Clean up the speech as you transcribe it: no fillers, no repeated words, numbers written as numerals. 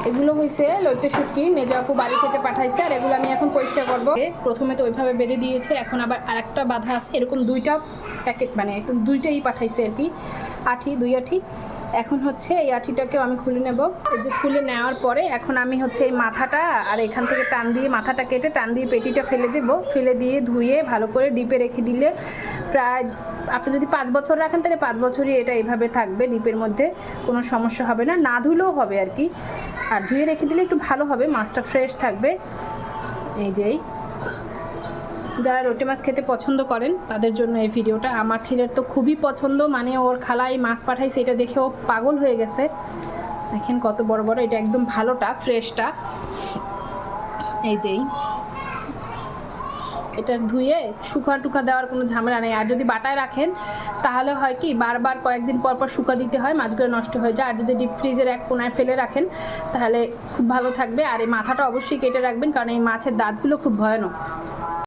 এগুলো হয়েছে লইট্টে শুটকি, মেজো আপু বাড়ি থেকে পাঠাইছে, আর এগুলো আমি এখন পরিষ্কার করবো। প্রথমে তো ওইভাবে বেঁধে দিয়েছে, এখন আবার আরেকটা বাঁধা আছে, এরকম দুইটা প্যাকেট, মানে একদম দুইটাই পাঠাইছে আর কি, আঠি, 2 আঠি। এখন হচ্ছে এই আঠিটাকেও আমি খুলে নেব। এই যে খুলে নেওয়ার পরে এখন আমি হচ্ছে এই মাথাটা আর এখান থেকে টান দিয়ে মাথাটা কেটে টান দিয়ে পেটিটা ফেলে দেবো। ফেলে দিয়ে ধুয়ে ভালো করে ডিপে রেখে দিলে প্রায় আপনি যদি 5 বছর রাখেন তাহলে 5 বছরই এটা এইভাবে থাকবে, ডিপের মধ্যে কোনো সমস্যা হবে না, না ধুলেও হবে আর কি। আর ধুয়ে রেখে দিলে একটু ভালো হবে, মাছটা ফ্রেশ থাকবে। এই যেই যারা লোটে মাছ খেতে পছন্দ করেন তাদের জন্য এই ভিডিওটা। আমার ছেলের তো খুবই পছন্দ, মানে ওর খালাই মাছ পাঠাইছে, এটা দেখে ও পাগল হয়ে গেছে। দেখেন কত বড় বড়, এটা একদম ভালোটা, ফ্রেশটা। এই যেই এটা ধুয়ে শুকা টুকা দেওয়ার কোনো ঝামেলা নেই। আর যদি বাটায় রাখেন তাহলে হয় কি বারবার কয়েকদিন পর পর শুকা দিতে হয়, মাছগুলো নষ্ট হয়ে যায়। আর যদি ডিপ ফ্রিজের এক কোনায় ফেলে রাখেন তাহলে খুব ভালো থাকবে। আর এই মাথাটা অবশ্যই কেটে রাখবেন, কারণ এই মাছের দাঁতগুলো খুব ভয়ানক।